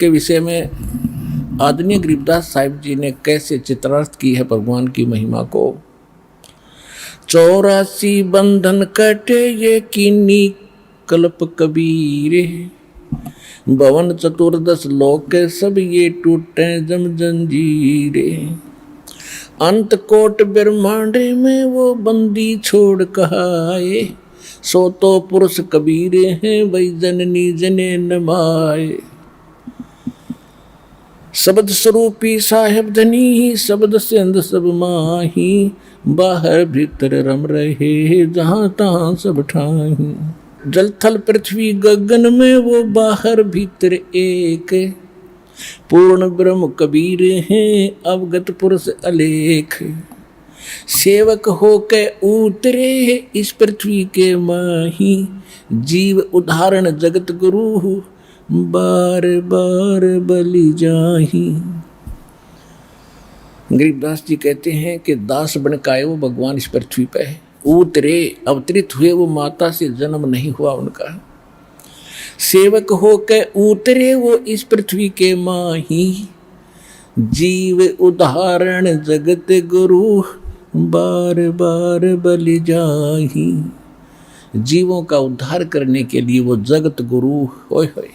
के विषय में आदरणीय गरीबदास साहिब जी ने कैसे चित्रार्थ की है भगवान की महिमा को। 84 बंधन कटे ये कीनी कल्प कबीरे, भवन चतुर्दश लोक सब ये टूटे जम जंजीरे। अंत कोट ब्रह्मांड में वो बंदी छोड़ कहाए, सो तो पुरुष कबीरे हैं वही जननी जने नमाए। शब्द स्वरूपी साहेब धनी शब्द से अंध सब माही, बाहर भीतर रम रहे जहां तहां सब ठाही। जल थल पृथ्वी गगन में वो बाहर भीतर एक, पूर्ण ब्रह्म कबीर हैं अवगत पुरुष अलेख। सेवक हो के उतरे इस पृथ्वी के माही, जीव उदाहरण जगत गुरु बार बार बलि जाही। गरीबदास जी कहते हैं कि दास बन के आए वो भगवान इस पृथ्वी पे है, उतरे अवतरित हुए, वो माता से जन्म नहीं हुआ उनका। सेवक हो के उतरे वो इस पृथ्वी के माही, जीव उदाहरण जगत गुरु बार बार बलि जाही। जीवों का उद्धार करने के लिए वो जगत गुरु होय होय,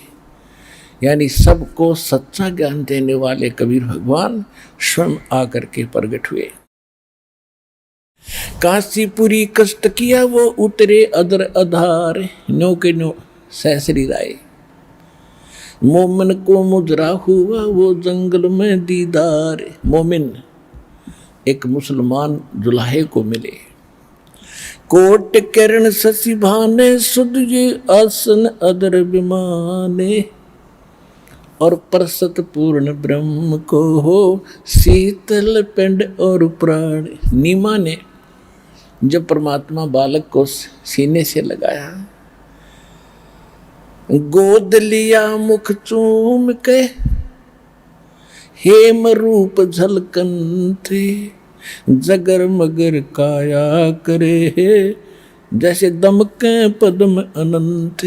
यानी सबको सच्चा ज्ञान देने वाले कबीर भगवान स्वयं आकर के प्रकट हुए। काशीपुरी कष्ट किया वो उतरे अदर आधार, नो के नो सहसरी राय। मोमिन को मुजरा हुआ वो जंगल में दीदार। मोमिन एक मुसलमान जुलाहे को मिले। कोट किरण शशि भाने सुध ये आसन अदर विमाने, और परसत पूर्ण ब्रह्म को हो शीतल पिंड और प्राण। नीमा ने जब परमात्मा बालक को सीने से लगाया, गोद लिया मुख चूम के हेम रूप झलकन थे, जगर मगर काया करे जैसे दमके पद्म अनंत।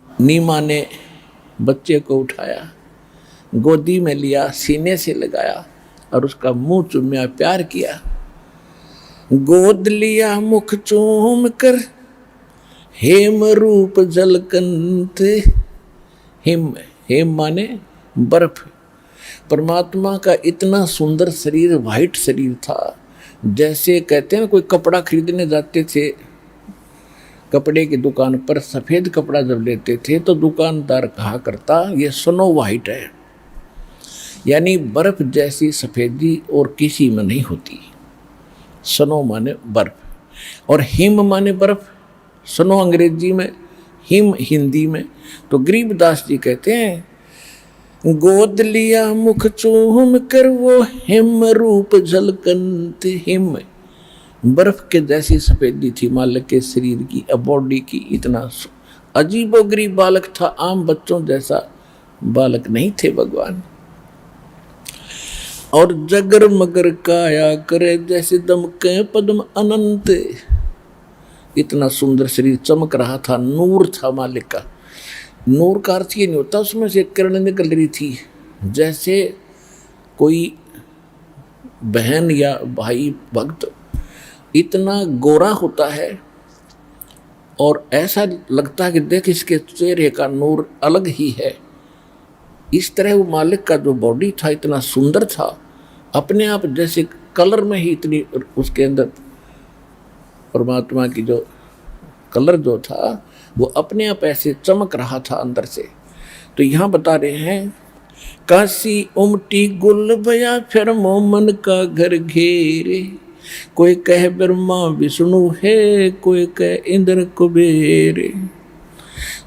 नीमा ने बच्चे को उठाया, गोदी में लिया, सीने से लगाया और उसका मुंह चूम्या, प्यार किया। गोद लिया मुख चूम कर हेम रूप झलकन थे। हेम हेम माने बर्फ। परमात्मा का इतना सुंदर शरीर, वाइट शरीर था, जैसे कहते हैं कोई कपड़ा खरीदने जाते थे कपड़े की दुकान पर, सफ़ेद कपड़ा जब लेते थे तो दुकानदार कहा करता ये स्नो वाइट है, यानी बर्फ जैसी सफ़ेदी और किसी में नहीं होती। स्नो माने बर्फ और हिम माने बर्फ। स्नो अंग्रेजी में, हिम हिंदी में। तो गरीबदास जी कहते हैं गोद लिया मुख चूम कर वो हिम रूप झलकन थे। हिम बर्फ के जैसी सफेदी थी मालिक के शरीर की, बॉडी की। इतना अजीबोगरीब बालक था, आम बच्चों जैसा बालक नहीं थे भगवान। और जगर मगर काया करे जैसे दमके पद्म अनंत। इतना सुंदर शरीर चमक रहा था, नूर था मालिक का। नूर का अर्थ ये नहीं होता उसमें से किरण निकल रही थी, जैसे कोई बहन या भाई भक्त इतना गोरा होता है और ऐसा लगता है कि देख इसके चेहरे का नूर अलग ही है। इस तरह वो मालिक का जो बॉडी था इतना सुंदर था, अपने आप जैसे कलर में ही इतनी उसके अंदर परमात्मा की जो कलर जो था वो अपने आप ऐसे चमक रहा था अंदर से। तो यहाँ बता रहे हैं काशी उमटी गुल बया फिर मोमन का घर घेरे, कोई कह ब्रह्मा विष्णु है, कोई कह इंद्र कुबेर,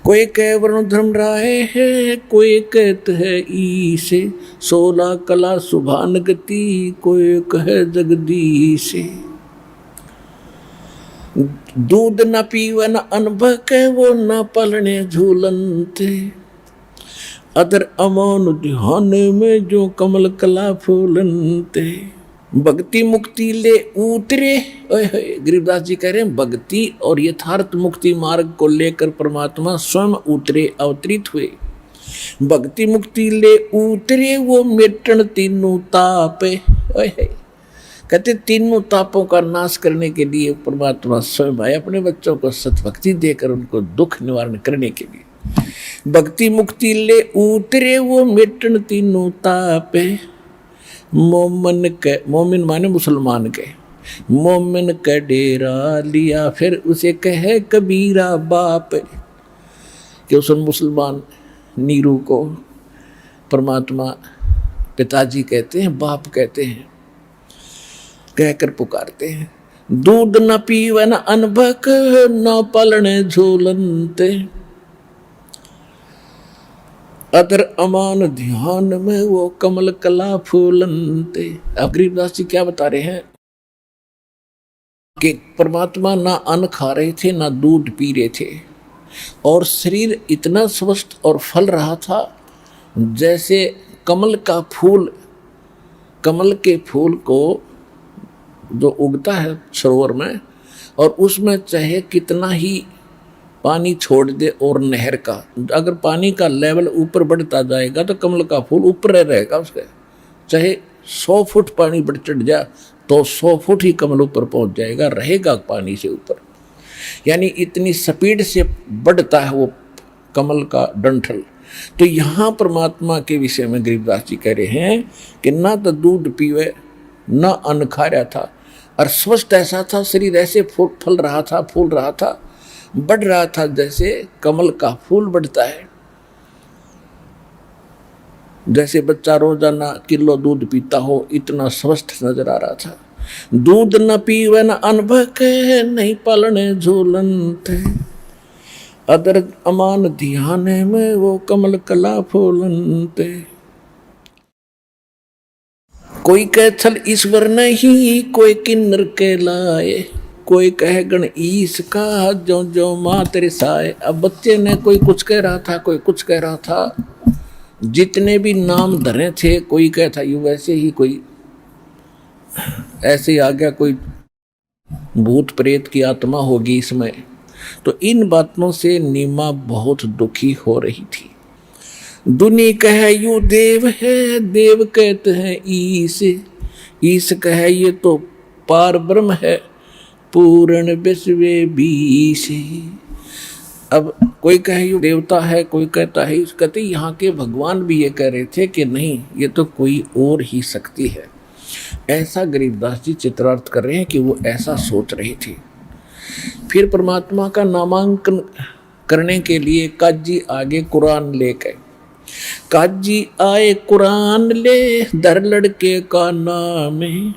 कोई कह वरुण धर्म राय है, कोई कहत है ईसे, 16 कला सुभान गति, कोई कह जगदीश। दूध न पीवन अनुभव के वो न पलने झूलनते, अदर अमौन ध्यान में जो कमल कला फूलनते। भक्ति मुक्ति ले उतरे। गरीबदास जी कह रहे हैं भक्ति और यथार्थ मुक्ति मार्ग को लेकर परमात्मा स्वयं उतरे, अवतरित हुए। भक्ति मुक्ति ले उतरे वो मेटन तीनों ताप। कहते तीनों तापों का नाश करने के लिए परमात्मा स्वयं आए अपने बच्चों को सतभक्ति देकर उनको दुख निवारण करने के लिए। भक्ति मुक्ति ले उतरे वो मेटन तीनों ताप। मोमिन के, मोमिन माने मुसलमान के, मोमिन का डेरा लिया फिर उसे कहे कबीरा बाप। कि उस मुसलमान नीरू को परमात्मा पिताजी कहते हैं, बाप कहते हैं, कहकर पुकारते हैं। दूध न पीवे न अनबक न पलने झूलनते, अदर अमान ध्यान में वो कमल कला फूलनते। अब गरीबदास जी क्या बता रहे हैं कि परमात्मा ना अन्न खा रहे थे ना दूध पी रहे थे, और शरीर इतना स्वस्थ और फल रहा था जैसे कमल का फूल, कमल के फूल को जो उगता है सरोवर में, और उसमें चाहे कितना ही पानी छोड़ दे और नहर का, अगर पानी का लेवल ऊपर बढ़ता जाएगा तो कमल का फूल ऊपर रहेगा उसके, चाहे 100 फुट पानी बढ़ चढ़ जाए तो 100 फुट ही कमल ऊपर पहुंच जाएगा, रहेगा पानी से ऊपर। यानी इतनी स्पीड से बढ़ता है वो कमल का डंठल। तो यहाँ परमात्मा के विषय में गरीबदास जी कह रहे हैं कि ना तो दूध पीवे ना अन्न खा रहा था, और स्वस्थ ऐसा था, शरीर ऐसे फल रहा था, फूल रहा था, बढ़ रहा था जैसे कमल का फूल बढ़ता है। जैसे बच्चा रोजाना किलो दूध पीता हो, इतना स्वस्थ नजर आ रहा था। दूध न पीवे न अनबक नहीं पालने झूलन थे, अदर अमान ध्यान में वो कमल कला फूलन थे। कोई कह छल ईश्वर नहीं कोई किन्नर के लाए, कोई कहे गण ईश का जो जो माँ तेरे साए। अब बच्चे ने कोई कुछ कह रहा था, कोई कुछ कह रहा था, जितने भी नाम धरे थे, कोई कहता यू वैसे ही, कोई ऐसे आ गया, कोई भूत प्रेत की आत्मा होगी इसमें। तो इन बातों से नीमा बहुत दुखी हो रही थी। दुनी कहे यू देव है, देव कहते हैं ईश, ईश कहे ये तो पार ब्रह्म है, पूर्ण विश्व बीश। अब कोई कहे यू देवता है, कोई कहता है, कहते यहाँ के भगवान भी ये कह रहे थे कि नहीं ये तो कोई और ही शक्ति है। ऐसा गरीबदास जी चित्रार्थ कर रहे हैं कि वो ऐसा सोच रही थी। फिर परमात्मा का नामांकन करने के लिए काजी आगे कुरान ले गए। काजी आए कुरान ले, दर लड़के का नाम है,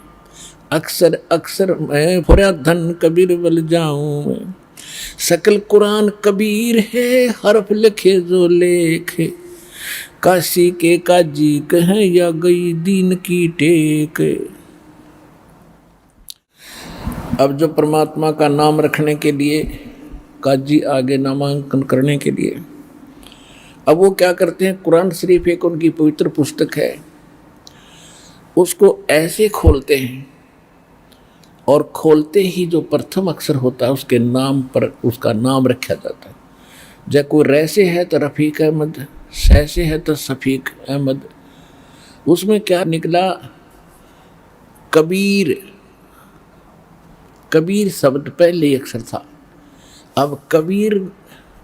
अक्सर अक्सर मैं फुरा धन कबीर बल जाऊं मैं। सकल कुरान कबीर है, हरफ लिखे जो लेखे, काशी के काजी कहें या गई दीन की टेक। अब जो परमात्मा का नाम रखने के लिए काजी आगे नामांकन करने के लिए, अब वो क्या करते हैं, कुरान शरीफ एक उनकी पवित्र पुस्तक है, उसको ऐसे खोलते हैं और खोलते ही जो प्रथम अक्षर होता है उसके नाम पर उसका नाम रखा जाता है। जब कोई रै से है तो रफ़ीक अहमद, सै से है तो शफीक अहमद। उसमें क्या निकला, कबीर। कबीर शब्द पहले अक्षर था। अब कबीर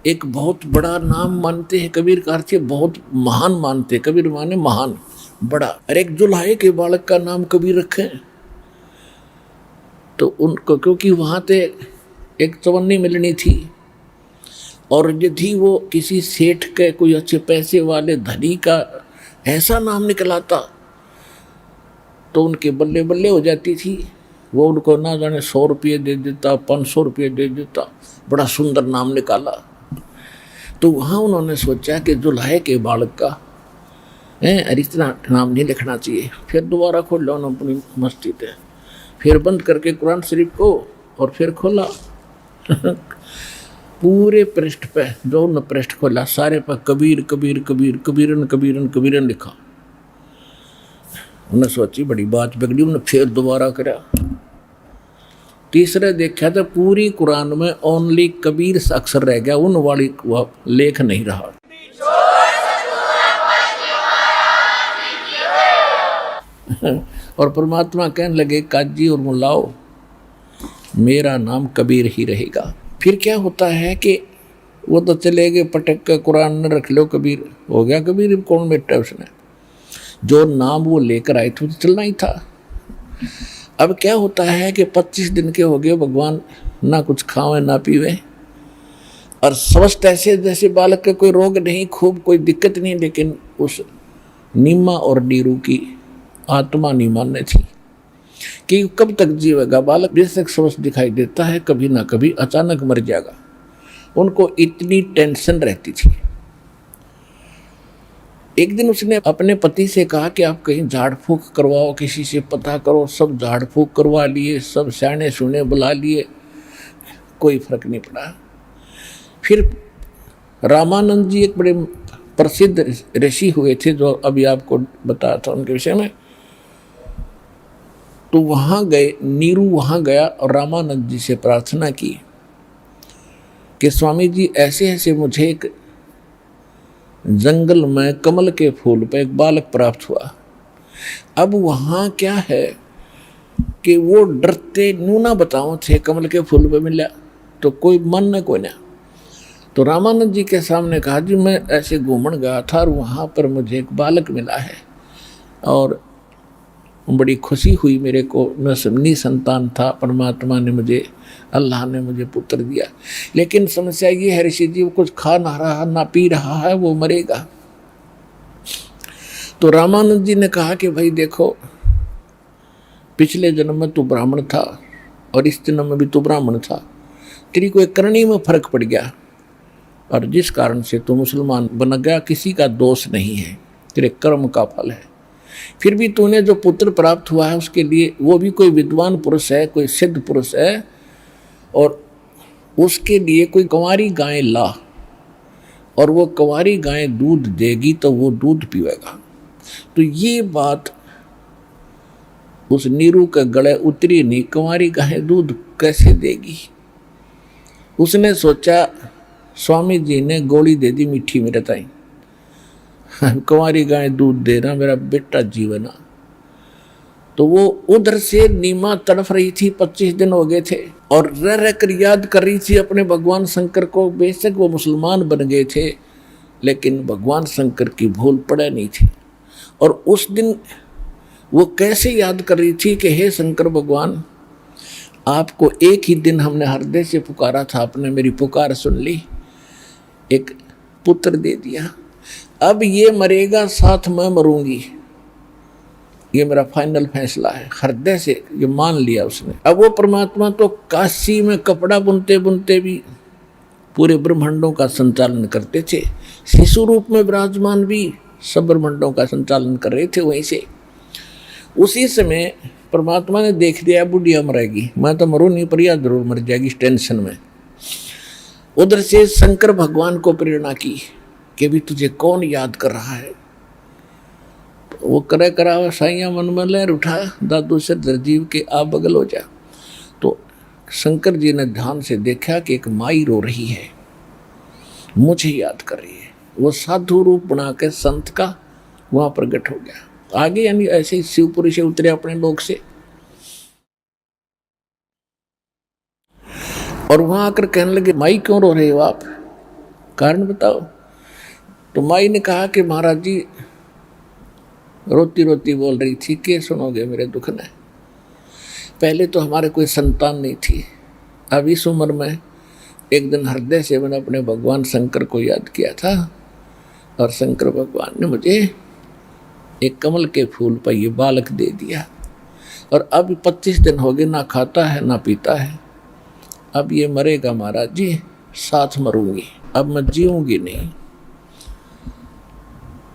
एक बहुत बड़ा नाम मानते हैं, कबीर का अर्थ बहुत महान मानते हैं। कबीर माने महान, बड़ा। और एक जुल्हाए के बालक का नाम कबीर रखें तो उनको, क्योंकि वहाँ पे एक चवन्नी मिलनी थी, और यदि वो किसी सेठ के कोई अच्छे पैसे वाले धनी का ऐसा नाम निकलाता तो उनके बल्ले बल्ले हो जाती थी। वो उनको ना जाने 100 रुपये दे देता, 500 रुपये दे देता, बड़ा सुंदर नाम निकाला। तो वहाँ उन्होंने सोचा कि जुल्हाए के बालक का अरे इतना नाम नहीं लिखना चाहिए। फिर दोबारा खोल लो उन्होंने अपनी मस्ती थे, फिर बंद करके कुरान शरीफ को और फिर खोला पूरे पृष्ठ पे जो न पृष्ठ खोला सारे पर कबीर कबीर कबीर कबीरन कबीरन कबीरन लिखा। उन्हें सोची बड़ी बात बिगड़ी, उन्हें फिर दोबारा करा। तीसरे देखा तो पूरी कुरान में ओनली कबीर अक्षर रह गया, उन वाली लेख नहीं रहा। और परमात्मा कहने लगे काजी और मुल्लाओ मेरा नाम कबीर ही रहेगा। फिर क्या होता है कि वो तो चले गए पटक का कुरान न रख लो कबीर हो गया कबीर, कौन बैठा उसने, जो नाम वो लेकर आए थे तो चलना ही था। अब क्या होता है कि 25 दिन के हो गए, भगवान ना कुछ खावे ना पीवे और स्वस्थ ऐसे जैसे बालक का कोई रोग नहीं, खूब कोई दिक्कत नहीं, लेकिन उस नीमा और नीरू की आत्मा नहीं मानने थी कि कब तक जीवेगा बालक, जैसे स्वस्थ दिखाई देता है कभी ना कभी अचानक मर जाएगा। उनको इतनी टेंशन रहती थी। एक दिन उसने अपने पति से कहा कि आप कहीं झाड़ फूक करवाओ, किसी से पता करो। सब झाड़ फूक करवा लिए, सब स्याने सुने बुला लिए, कोई फर्क नहीं पड़ा। फिर रामानंद जी एक बड़े प्रसिद्ध ऋषि हुए थे जो अभी आपको बताया था उनके विषय में, तो वहाँ गए, नीरू वहाँ गया और रामानंद जी से प्रार्थना की कि स्वामी जी ऐसे ऐसे मुझे एक जंगल में कमल के फूल पर एक बालक प्राप्त हुआ। अब वहाँ क्या है कि वो डरते नू ना बताओ थे, कमल के फूल पे मिला तो कोई मन न कोई ना। तो रामानंद जी के सामने कहा जी मैं ऐसे घूमन गया था और वहाँ पर मुझे एक बालक मिला है और बड़ी खुशी हुई मेरे को, मैं संतान था, परमात्मा ने मुझे, अल्लाह ने मुझे पुत्र दिया। लेकिन समस्या ये है ऋषि जी वो कुछ खा ना रहा ना पी रहा है, वो मरेगा। तो रामानंद जी ने कहा कि भाई देखो पिछले जन्म में तू ब्राह्मण था और इस जन्म में भी तू ब्राह्मण था, तेरी कोई करनी में फर्क पड़ गया और जिस कारण से तू मुसलमान बन गया, किसी का दोष नहीं है, तेरे कर्म का फल है। फिर भी तूने जो पुत्र प्राप्त हुआ है उसके लिए, वो भी कोई विद्वान पुरुष है, कोई सिद्ध पुरुष है, और उसके लिए कोई कंवारी गाय ला और वो कंवारी गाय दूध देगी तो वो दूध पीवेगा। तो ये बात उस नीरू के गले उतरी नहीं, कंवारी गाय दूध कैसे देगी। उसने सोचा स्वामी जी ने गोली दे दी मीठी मेरे ताई, कंवारी गाय दूध देना मेरा बेटा जीवना। तो वो उधर से नीमा तड़फ रही थी, 25 दिन हो गए थे और रह रह कर याद कर रही थी अपने भगवान शंकर को। बेशक वो मुसलमान बन गए थे लेकिन भगवान शंकर की भूल पड़े नहीं थी। और उस दिन वो कैसे याद कर रही थी कि हे शंकर भगवान, आपको एक ही दिन हमने हृदय से पुकारा था, आपने मेरी पुकार सुन ली, एक पुत्र दे दिया। अब ये मरेगा साथ मैं मरूंगी, ये मेरा फाइनल फैसला है, हृदय से ये मान लिया उसने। अब वो परमात्मा तो काशी में कपड़ा बुनते बुनते भी पूरे ब्रह्मांडों का संचालन करते थे, शिशु रूप में विराजमान भी सब ब्रह्मांडों का संचालन कर रहे थे वहीं से। उसी समय परमात्मा ने देख दिया बुढ़िया मरेगी, मैं तो मरूँ नहीं पर यह जरूर मर जाएगी इस टेंशन में। उधर से शंकर भगवान को प्रेरणा की कि भी तुझे कौन याद कर रहा है। तो वो करे करा साइया मन में लहर उठा, दादू से दरजीव के आप बगल हो जा। तो शंकर जी ने ध्यान से देखा कि एक माई रो रही है, मुझे याद कर रही है। वो साधु रूप बना के संत का वहाँ प्रकट हो गया। आगे यानी ऐसे ही शिवपुरी से उतरे अपने लोग से और वहाँ आकर कहने लगे माई क्यों रो रहे हो आप, कारण बताओ। तो माई ने कहा कि महाराज जी रोती रोती बोल रही थी कि सुनोगे मेरे दुख ने, पहले तो हमारे कोई संतान नहीं थी, अब इस उम्र में एक दिन हृदय से मैंने अपने भगवान शंकर को याद किया था और शंकर भगवान ने मुझे एक कमल के फूल पर ये बालक दे दिया और अब 25 दिन हो गए, ना खाता है ना पीता है। अब ये मरेगा महाराज जी, साथ मरूंगी, अब मैं जीऊंगी नहीं।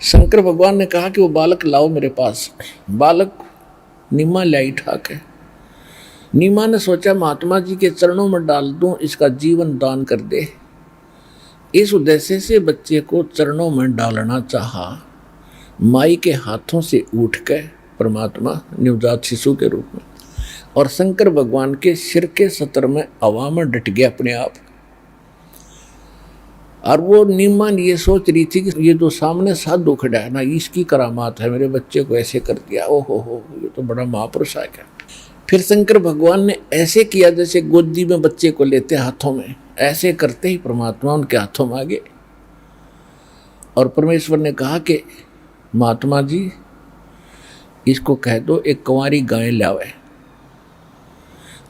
शंकर भगवान ने कहा कि वो बालक लाओ मेरे पास। बालक नीमा लाई ठाक है। नीमा ने सोचा महात्मा जी के चरणों में डाल दूं, इसका जीवन दान कर दे। इस उद्देश्य से बच्चे को चरणों में डालना चाहा। माई के हाथों से उठ के परमात्मा नवजात शिशु के रूप में और शंकर भगवान के सिर के सतर में हवा में डट गया अपने आप। और वो नीमान ये सोच रही थी कि ये जो सामने साधु खड़ा है ना, इसकी करामात है, मेरे बच्चे को ऐसे कर दिया, ओहो हो, ये तो बड़ा महापुरुष आ गया। फिर शंकर भगवान ने ऐसे किया जैसे गोदी में बच्चे को लेते हाथों में, ऐसे करते ही परमात्मा उनके हाथों में आ गए। और परमेश्वर ने कहा कि महात्मा जी, इसको कह दो एक कुंवारी गाय लावे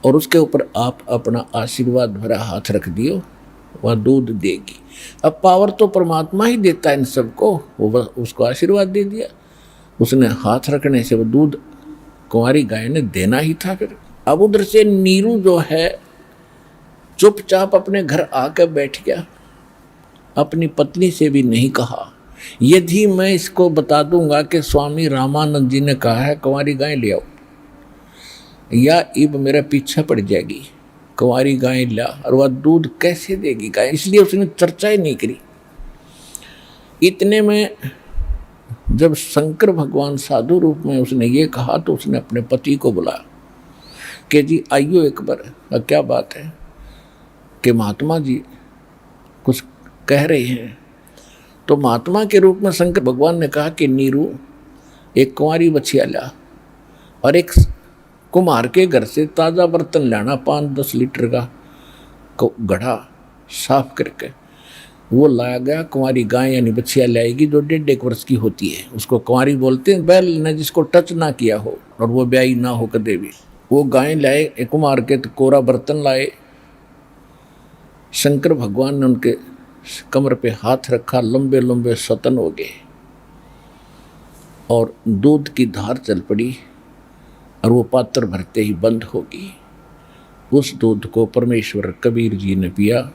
और उसके ऊपर आप अपना आशीर्वाद भरा हाथ रख दियो, वह दूध देगी। अब पावर तो परमात्मा ही देता है इन सबको, वो उसको आशीर्वाद दे दिया, उसने हाथ रखने से वो दूध कुंवारी गाय ने देना ही था। फिर अब उधर से नीरू जो है चुपचाप अपने घर आकर बैठ गया, अपनी पत्नी से भी नहीं कहा। यदि मैं इसको बता दूंगा कि स्वामी रामानंद जी ने कहा है कुंवारी गाय ले आओ, या इब मेरा पीछा पड़ जाएगी, कुंवारी गाय ला, और वह दूध कैसे देगी गाय, इसलिए उसने चर्चा ही नहीं करी। इतने में जब शंकर भगवान साधु रूप में उसने ये कहा तो उसने अपने पति को बुलाया कि जी आइयो एक बार, क्या बात है कि महात्मा जी कुछ कह रहे हैं। तो महात्मा के रूप में शंकर भगवान ने कहा कि नीरू एक कुंवारी बछिया ला और एक कुम्हार के घर से ताज़ा बर्तन लाना, 5-10 लीटर का गढ़ा साफ करके वो लाया गया। कुंवारी गाय यानी बछिया लाएगी जो 1.5 वर्ष की होती है, उसको कुंवारी बोलते हैं, बैल ने जिसको टच ना किया हो और वो ब्याई ना हो कदे भी। वो गाय लाए, कुम्हार के तो कोरा बर्तन लाए। शंकर भगवान ने उनके कमर पे हाथ रखा, लंबे लंबे सतन हो गए और दूध की धार चल पड़ी और वो पात्र भरते ही बंद हो गई। उस दूध को परमेश्वर कबीर जी ने पिया,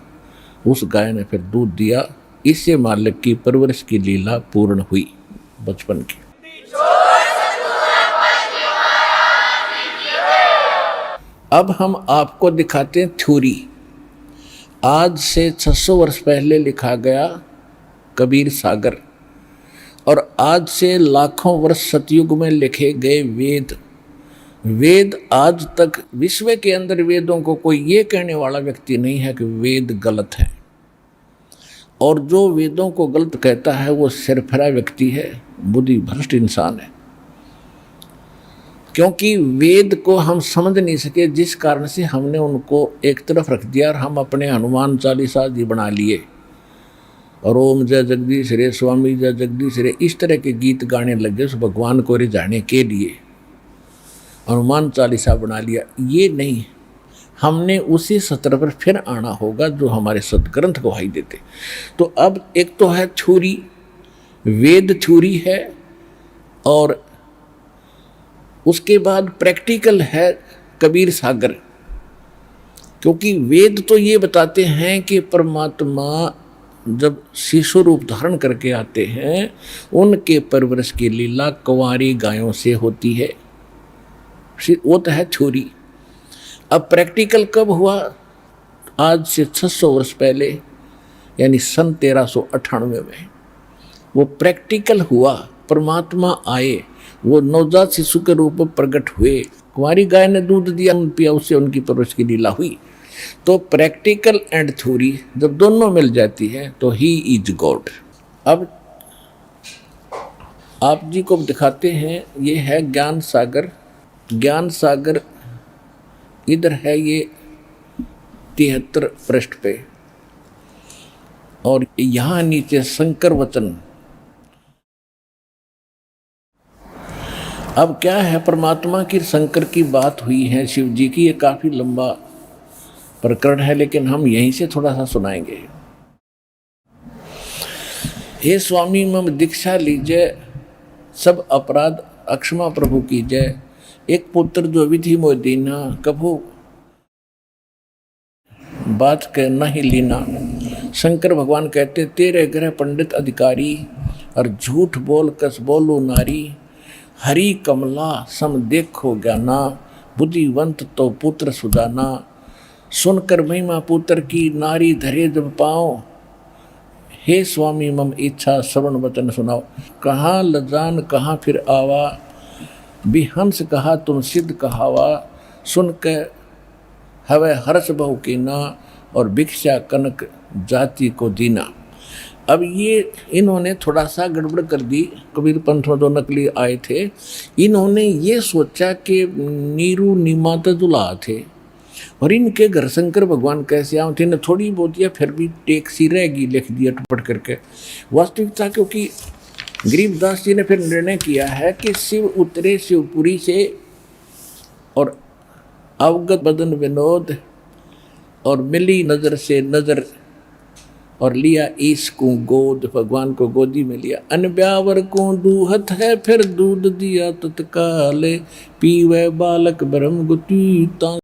उस गाय ने फिर दूध दिया। इससे मालिक की परवरिश की लीला पूर्ण हुई बचपन की। अब हम आपको दिखाते हैं थ्योरी। आज से 600 वर्ष पहले लिखा गया कबीर सागर, और आज से लाखों वर्ष सतयुग में लिखे गए वेद। वेद आज तक विश्व के अंदर वेदों को कोई ये कहने वाला व्यक्ति नहीं है कि वेद गलत है, और जो वेदों को गलत कहता है वो सिरफिरा व्यक्ति है, बुद्धि भ्रष्ट इंसान है। क्योंकि वेद को हम समझ नहीं सके, जिस कारण से हमने उनको एक तरफ रख दिया और हम अपने हनुमान चालीसा जी बना लिए और ओम जय जगदीश रे, स्वामी जय जगदीश रे, इस तरह के गीत गाने लगे उस भगवान को रिझाने के लिए, हनुमान चालीसा बना लिया। ये नहीं, हमने उसी सत्र पर फिर आना होगा जो हमारे सदग्रंथ गवाही देते। तो अब एक तो है थ्योरी, वेद थ्योरी है, और उसके बाद प्रैक्टिकल है कबीर सागर। क्योंकि वेद तो ये बताते हैं कि परमात्मा जब शिशु रूप धारण करके आते हैं उनके परवरिश की लीला कुंवारी गायों से होती है, वो तो है थ्योरी। अब प्रैक्टिकल कब हुआ? आज से 600 वर्ष पहले, यानी सन 1398 में वो प्रैक्टिकल हुआ। परमात्मा आए, वो नवजात शिशु के रूप में प्रकट हुए, कुंवारी गाय ने दूध दिया, पिया, उससे उनकी परवरिश की लीला हुई। तो प्रैक्टिकल एंड थ्योरी जब दोनों मिल जाती है तो ही इज गॉड। अब आप जी को दिखाते हैं, ये है ज्ञान सागर। ज्ञान सागर इधर है ये 73 पृष्ठ पे, और यहाँ नीचे शंकर वचन। अब क्या है, परमात्मा की शंकर की बात हुई है, शिव जी की, ये काफ़ी लंबा प्रकरण है, लेकिन हम यहीं से थोड़ा सा सुनाएंगे। हे स्वामी मम दीक्षा लीजिए, सब अपराध अक्षमा प्रभु कीजिए, एक पुत्र जो विधि मोह दीना, कभू बात कहना ही लीना। शंकर भगवान कहते, तेरे ग्रह पंडित अधिकारी, और झूठ बोल कस बोलो नारी, हरि कमला सम देखो ज्ञाना, बुद्धिवंत तो पुत्र सुदाना, सुनकर महिमा पुत्र की नारी धरे जब पाओ, हे स्वामी मम इच्छा श्रवण वचन सुनाओ। कहाँ लजान कहाँ फिर आवा, बिहंस कहा तुम सिद्ध कहावा, सुन के हवे हर्ष बहु कीना, और भिक्षा कनक जाति को दीना। अब ये इन्होंने थोड़ा सा गड़बड़ कर दी। कबीर पंथ में जो नकली आए थे, इन्होंने ये सोचा कि नीरू नीमाता दुल्हा थे और इनके घर शंकर भगवान कैसे आए थे, इन्हें थोड़ी बहुत या फिर भी टेक सी रहेगी लिख दिया टपट करके। वास्तविकता क्योंकि गरीबदास जी ने फिर निर्णय किया है कि शिव उतरे शिवपुरी से और अवगत बदन विनोद और मिली नजर से नजर और लिया इसको गोद, भगवान को गोदी में लिया। अनब्यावर को दूहत है फिर दूध दिया तत्काले, पीवे बालक ब्रह्म गुती